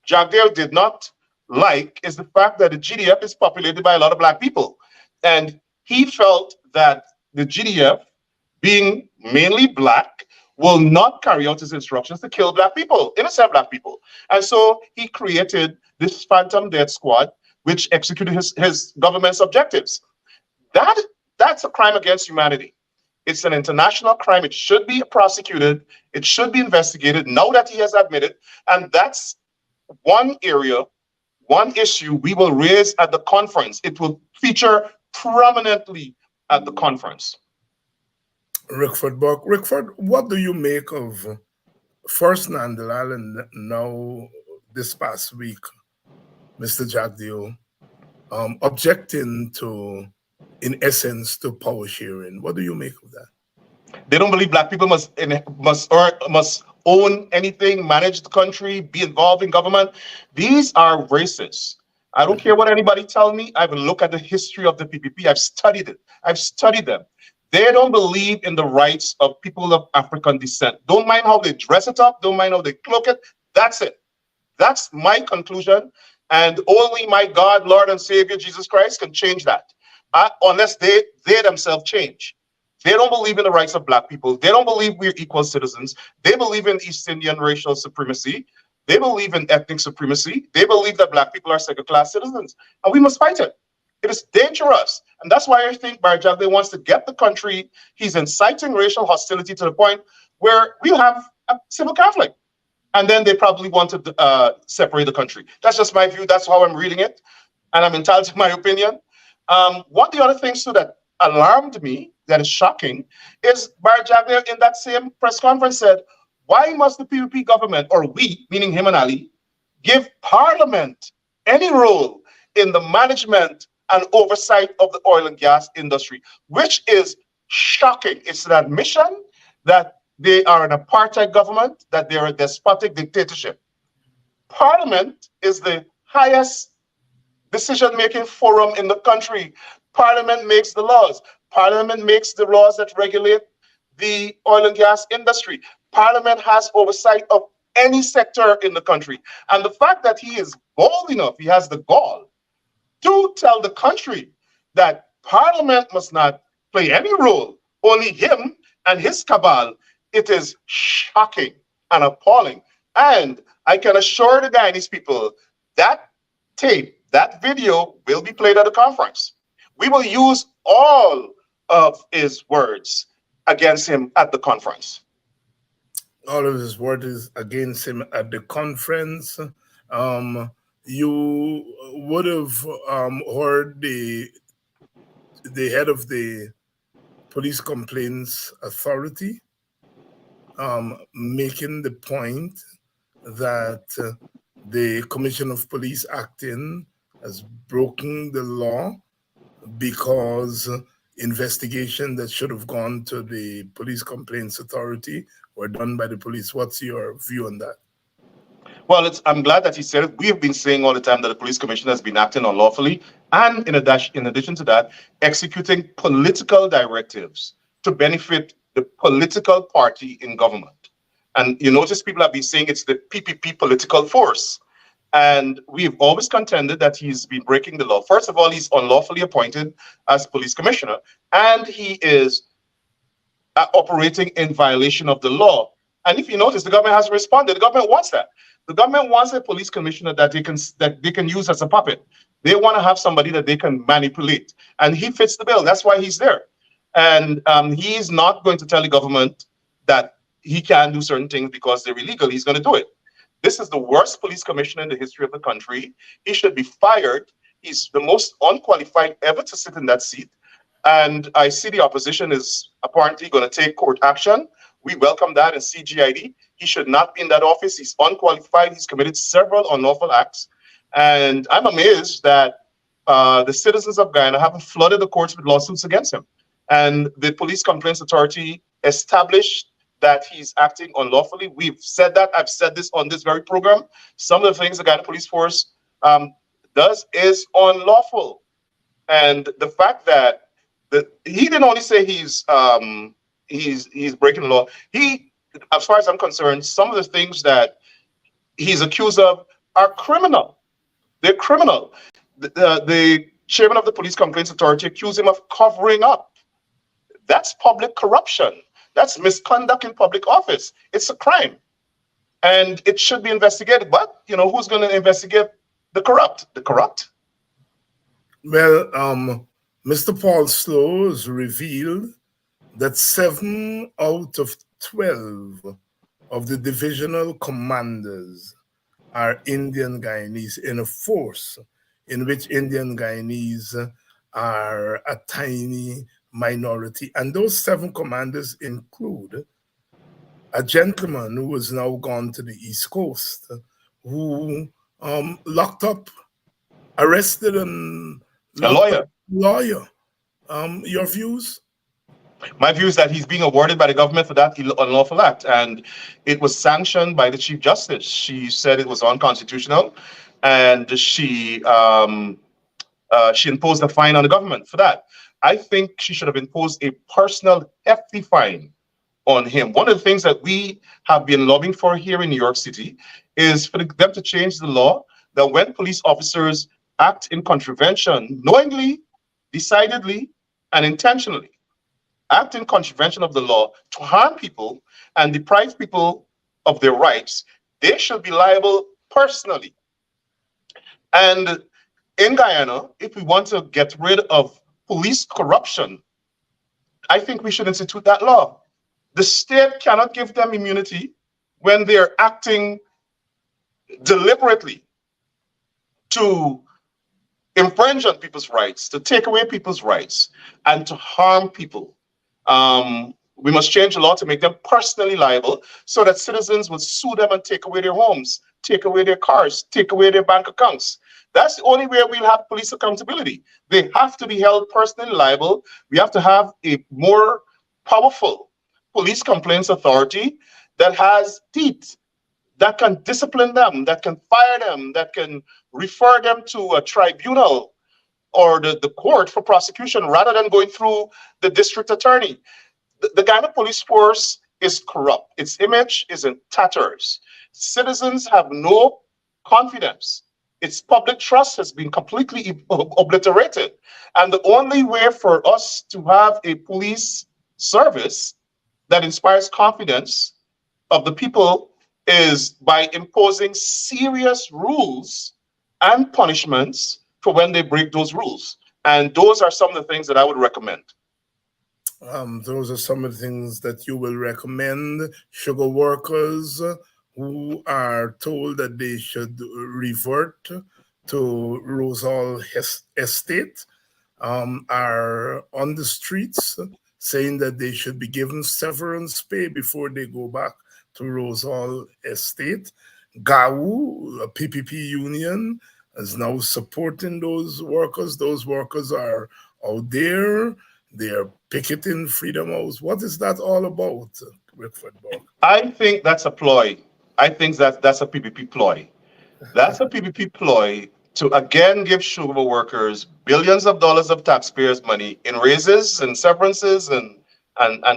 Jagdeo did not like is the fact that the GDF is populated by a lot of Black people, and he felt that the GDF, being mainly Black, will not carry out his instructions to kill Black people, innocent Black people. And so he created this phantom death squad, which executed his government's objectives. That's a crime against humanity. It's an international crime. It should be prosecuted. It should be investigated now that he has admitted. And that's one area, one issue we will raise at the conference. It will feature prominently at the conference. Rickford Burke. Rickford, what do you make of first Nandalal and now this past week, Mr. Jagdeo, objecting to, in essence, to power sharing? What do you make of that? They don't believe Black people must own anything, manage the country, be involved in government. These are racist. I don't care what anybody tell me. I've looked at the history of the PPP. I've studied it. I've studied them. They don't believe in the rights of people of African descent. Don't mind how they dress it up. Don't mind how they cloak it. That's it. That's my conclusion. And only my God, Lord, and Savior, Jesus Christ, can change that. Unless they themselves change. They don't believe in the rights of Black people. They don't believe we're equal citizens. They believe in East Indian racial supremacy. They believe in ethnic supremacy. They believe that Black people are second-class citizens. And we must fight it. It is dangerous. And that's why I think Bar Jagdeo wants to get the country. He's inciting racial hostility to the point where we'll have a civil conflict. And then they probably want to separate the country. That's just my view. That's how I'm reading it. And I'm entitled to my opinion. One of the other things too that alarmed me, that is shocking, is Bar Jagdeo in that same press conference said, why must the PPP government, or we, meaning him and Ali, give Parliament any role in the management and oversight of the oil and gas industry, which is shocking. It's an admission that they are an apartheid government, that they're a despotic dictatorship. Parliament is the highest decision-making forum in the country. Parliament makes the laws. Parliament makes the laws that regulate the oil and gas industry. Parliament has oversight of any sector in the country. And the fact that he is bold enough, he has the gall to tell the country that Parliament must not play any role, only him and his cabal, it is shocking and appalling. And I can assure the Guyanese people that tape, that video will be played at the conference. We will use all of his words against him at the conference. All of his words against him at the conference. You would have heard the head of the Police Complaints Authority making the point that the Commission of Police acting has broken the law because investigation that should have gone to the Police Complaints Authority were done by the police. What's your view on that? Well, I'm glad that he said it. We have been saying all the time that the police commissioner has been acting unlawfully, and in addition to that, executing political directives to benefit the political party in government. And you notice people have been saying it's the PPP political force. And we've always contended that he's been breaking the law. First of all, he's unlawfully appointed as police commissioner, and he is operating in violation of the law. And if you notice, the government has responded. The government wants that. The government wants a police commissioner that they can use as a puppet. They want to have somebody that they can manipulate, and he fits the bill. That's why he's there. And he is not going to tell the government that he can do certain things because they're illegal. He's going to do it. This is the worst police commissioner in the history of the country. He should be fired. He's the most unqualified ever to sit in that seat. And I see the opposition is apparently going to take court action. We welcome that in CGID. He should not be in that office. He's unqualified. He's committed several unlawful acts. And I'm amazed that the citizens of Guyana haven't flooded the courts with lawsuits against him. And the Police Complaints Authority established that he's acting unlawfully. We've said that. I've said this on this very program. Some of the things the Guyana Police Force does is unlawful. And the fact that he didn't only say he's breaking the law. He, as far as I'm concerned, some of the things that he's accused of are criminal. They're criminal. The chairman of the Police Complaints Authority accused him of covering up. That's public corruption. That's misconduct in public office. It's a crime, and it should be investigated. But who's going to investigate the corrupt? The corrupt. Well, Mr. Paul Slow has revealed that 7 out of 12 of the divisional commanders are Indian Guyanese, in a force in which Indian Guyanese are a tiny minority. And those 7 commanders include a gentleman who has now gone to the East Coast, who locked up, arrested, and a lawyer. Your views? My view is that he's being awarded by the government for that unlawful act, and it was sanctioned by the Chief Justice. She said it was unconstitutional, and she imposed a fine on the government for that. I think she should have imposed a personal hefty fine on him. One of the things that we have been lobbying for here in New York City is for them to change the law that when police officers act in contravention, knowingly, decidedly, and intentionally, act in contravention of the law to harm people and deprive people of their rights, they should be liable personally. And in Guyana, if we want to get rid of police corruption, I think we should institute that law. The state cannot give them immunity when they're acting deliberately to infringe on people's rights, to take away people's rights, and to harm people. We must change the law to make them personally liable so that citizens will sue them and take away their homes, take away their cars, take away their bank accounts. That's the only way we'll have police accountability. They have to be held personally liable. We have to have a more powerful police complaints authority that has teeth, that can discipline them, that can fire them, that can refer them to a tribunal or the court for prosecution rather than going through the district attorney. The Guyana police force is corrupt. Its image is in tatters. Citizens have no confidence. Its public trust has been completely obliterated. And the only way for us to have a police service that inspires confidence of the people is by imposing serious rules and punishments for when they break those rules. And those are some of the things that I would recommend. Those are some of the things that you will recommend. Sugar workers who are told that they should revert to Rosal Estate are on the streets saying that they should be given severance pay before they go back to Rosal Estate. GAU, a PPP union, is now supporting those workers. Those workers are out there. They're picketing Freedom House. What is that all about, Rickford Burke? I think that's a ploy. I think that's a PPP ploy. That's a PPP ploy to again give sugar workers billions of dollars of taxpayers' money in raises and severances and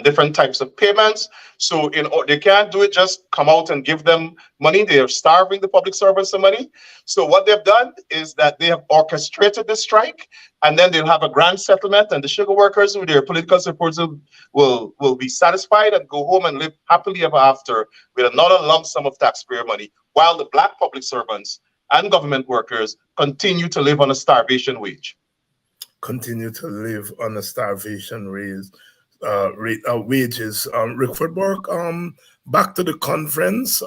different types of payments. So they can't do it just come out and give them money. They are starving the public servants of money. So what they've done is that they have orchestrated the strike, and then they'll have a grand settlement, and the sugar workers with their political supporters will be satisfied and go home and live happily ever after with another lump sum of taxpayer money, while the black public servants and government workers continue to live on a starvation wage. Continue to live on a starvation wages. Rickford Burke, back to the conference.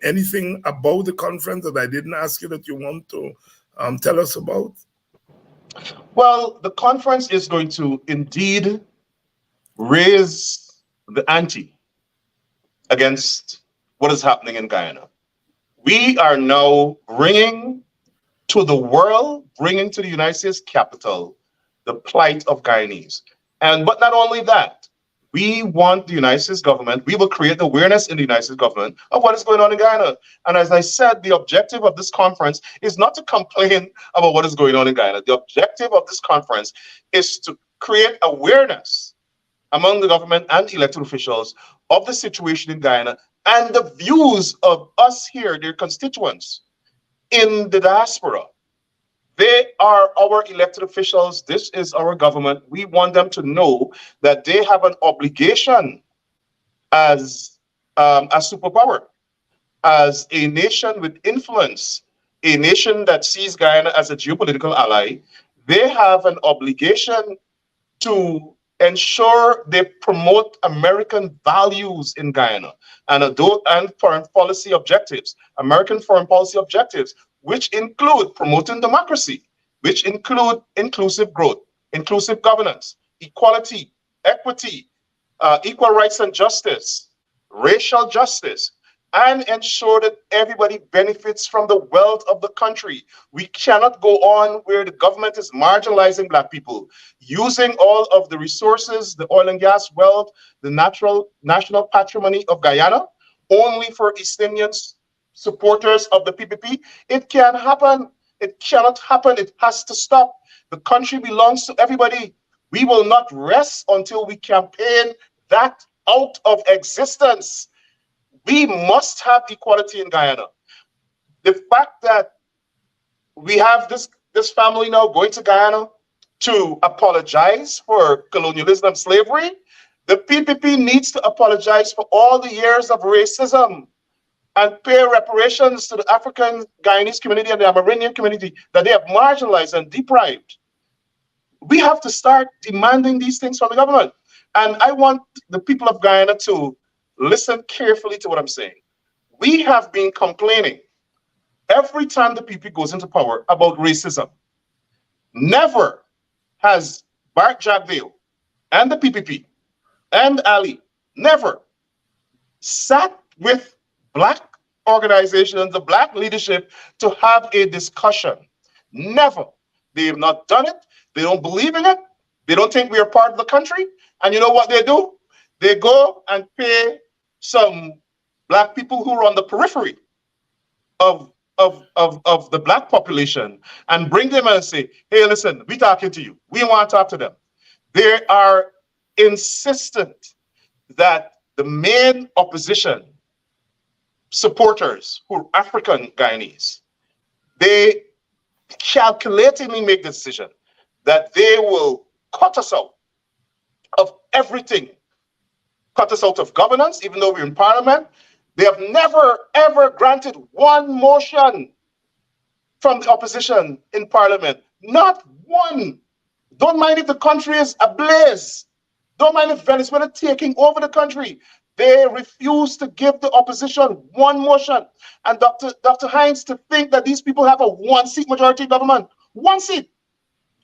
Anything about the conference that I didn't ask you that you want to tell us about? Well, the conference is going to indeed raise the ante against what is happening in Guyana. We are now bringing to the world, bringing to the United States capital, the plight of Guyanese. But not only that, we want the United States government, we will create awareness in the United States government of what is going on in Guyana. And as I said, the objective of this conference is not to complain about what is going on in Guyana. The objective of this conference is to create awareness among the government and elected officials of the situation in Guyana and the views of us here, their constituents in the diaspora. They are our elected officials. This is our government. We want them to know that they have an obligation as a superpower, as a nation with influence, a nation that sees Guyana as a geopolitical ally. They have an obligation to ensure they promote American values in Guyana and foreign policy objectives, American foreign policy objectives, which include promoting democracy, which include inclusive growth, inclusive governance, equality, equity, equal rights and justice, racial justice, and ensure that everybody benefits from the wealth of the country. We cannot go on where the government is marginalizing Black people, using all of the resources, the oil and gas wealth, the national patrimony of Guyana, only for East Indians supporters of the PPP. It can't happen. It cannot happen. It has to stop. The country belongs to everybody. We will not rest until we campaign that out of existence. We must have equality in Guyana. The fact that we have this family now going to Guyana to apologize for colonialism and slavery, the PPP needs to apologize for all the years of racism and pay reparations to the African Guyanese community and the Amerindian community that they have marginalized and deprived. We have to start demanding these things from the government. And I want the people of Guyana to listen carefully to what I'm saying. We have been complaining every time the PPP goes into power about racism. Never has Bart Jagdale and the PPP and Ali never sat with Black organizations, the Black leadership, to have a discussion. Never. They have not done it. They don't believe in it. They don't think we are part of the country. And you know what they do? They go and pay some Black people who are on the periphery of the Black population and bring them and say, hey, listen, we talking to you. We want to talk to them. They are insistent that the main opposition supporters who are African Guyanese, they calculatingly make the decision that they will cut us out of everything, cut us out of governance, even though we're in parliament. They have never, ever granted one motion from the opposition in parliament. Not one. Don't mind if the country is ablaze. Don't mind if Venezuela taking over the country. They refuse to give the opposition one motion. And Dr. Hines, to think that these people have a one-seat majority government, one seat.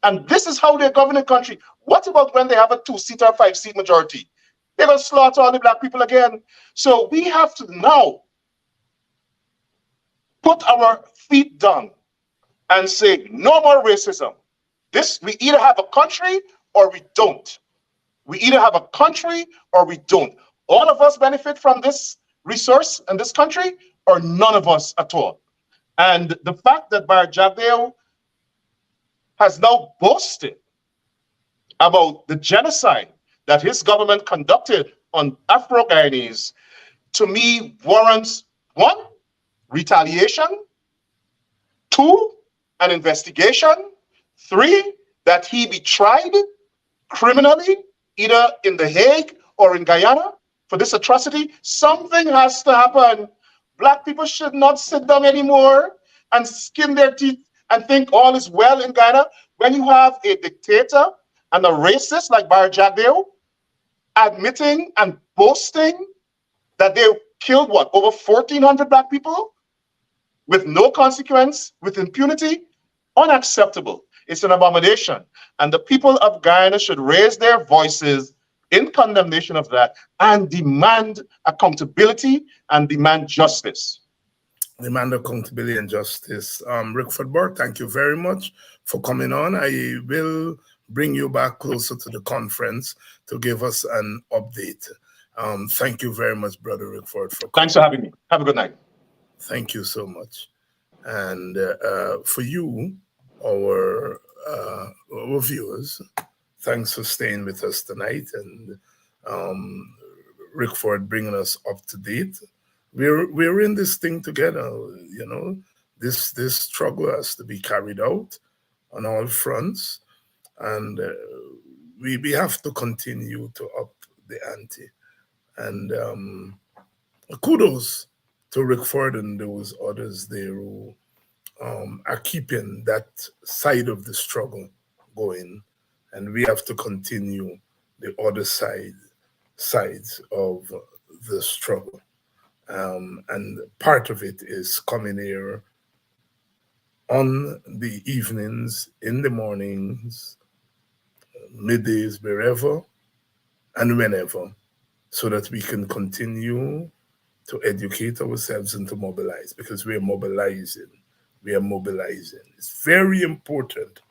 And this is how they govern the country. What about when they have a two-seat or five-seat majority? They're going to slaughter all the Black people again. So we have to now put our feet down and say, no more racism. We either have a country or we don't. We either have a country or we don't. All of us benefit from this resource in this country, or none of us at all. And the fact that Barjabdeo has now boasted about the genocide that his government conducted on Afro-Guyanese, to me warrants, one, retaliation, two, an investigation, three, that he be tried criminally, either in The Hague or in Guyana for this atrocity. Something has to happen. Black people should not sit down anymore and skin their teeth and think all is well in Guyana when you have a dictator and a racist like Barjabdeo admitting and boasting that they killed what, over 1,400 Black people with no consequence, with impunity. Unacceptable. It's an abomination. And the people of Guyana should raise their voices in condemnation of that and demand accountability and demand justice. Demand accountability and justice. Rickford Burke, thank you very much for coming on. I will bring you back closer to the conference to give us an update. Thank you very much, Brother Rickford, for coming. Thanks for having me. Have a good night. Thank you so much. And for you, our viewers, thanks for staying with us tonight, and Rickford bringing us up to date. We're in this thing together, you know. This struggle has to be carried out on all fronts, and we have to continue to up the ante. And kudos to Rickford and those others there who are keeping that side of the struggle going, and we have to continue the other sides of the struggle. And part of it is coming here on the evenings, in the mornings, middays, wherever and whenever, so that we can continue to educate ourselves and to mobilize, because we are mobilizing. We are mobilizing. It's very important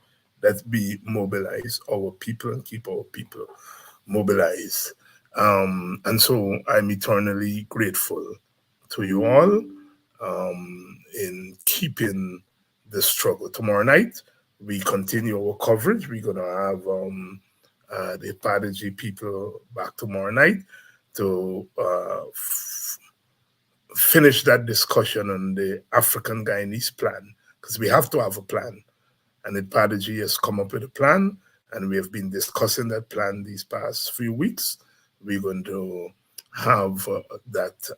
that we mobilize our people and keep our people mobilized. And so I'm eternally grateful to you all in keeping the struggle. Tomorrow night, we continue our coverage. We're going to have the Prodigy people back tomorrow night to finish that discussion on the African Guyanese plan, because we have to have a plan. And the Prodigy has come up with a plan, and we have been discussing that plan these past few weeks. We're going to have that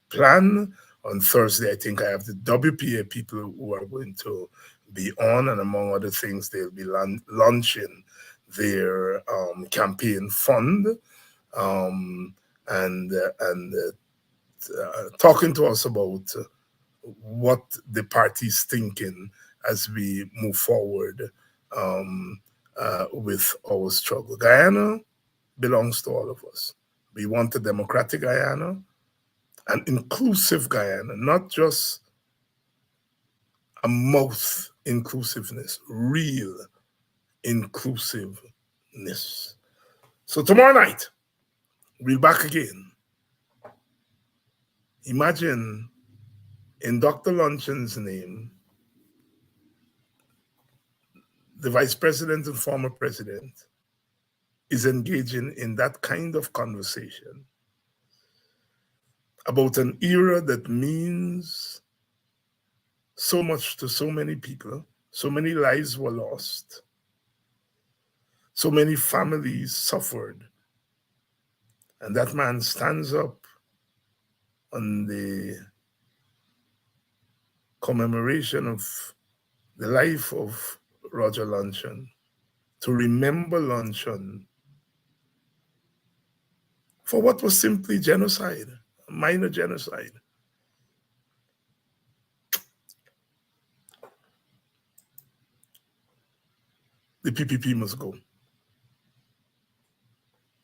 plan on Thursday. I think I have the WPA people who are going to be on, and among other things, they'll be launching their campaign fund and talking to us about what the party's thinking as we move forward with our struggle. Guyana belongs to all of us. We want a democratic Guyana, an inclusive Guyana, not just a mouth inclusiveness, real inclusiveness. So tomorrow night, we'll be back again. Imagine in Dr. Lunchen's name, the vice president and former president is engaging in that kind of conversation about an era that means so much to so many people. So many lives were lost. So many families suffered. And that man stands up on the commemoration of the life of Roger Luncheon, to remember Luncheon for what was simply genocide, a minor genocide. The PPP must go.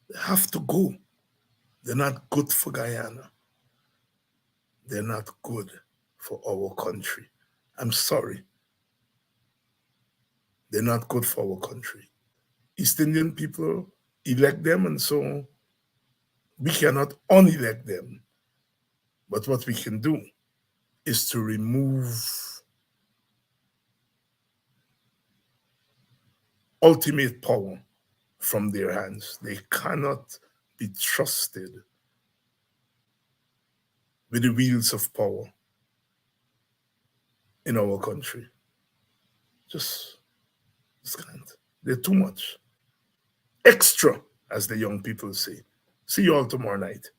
They have to go. They're not good for Guyana. They're not good for our country. I'm sorry. They're not good for our country. East Indian people, elect them, and so we cannot unelect them. But what we can do is to remove ultimate power from their hands. They cannot be trusted with the wheels of power in our country. Just can't. They're too much. Extra, as the young people say. See you all tomorrow night.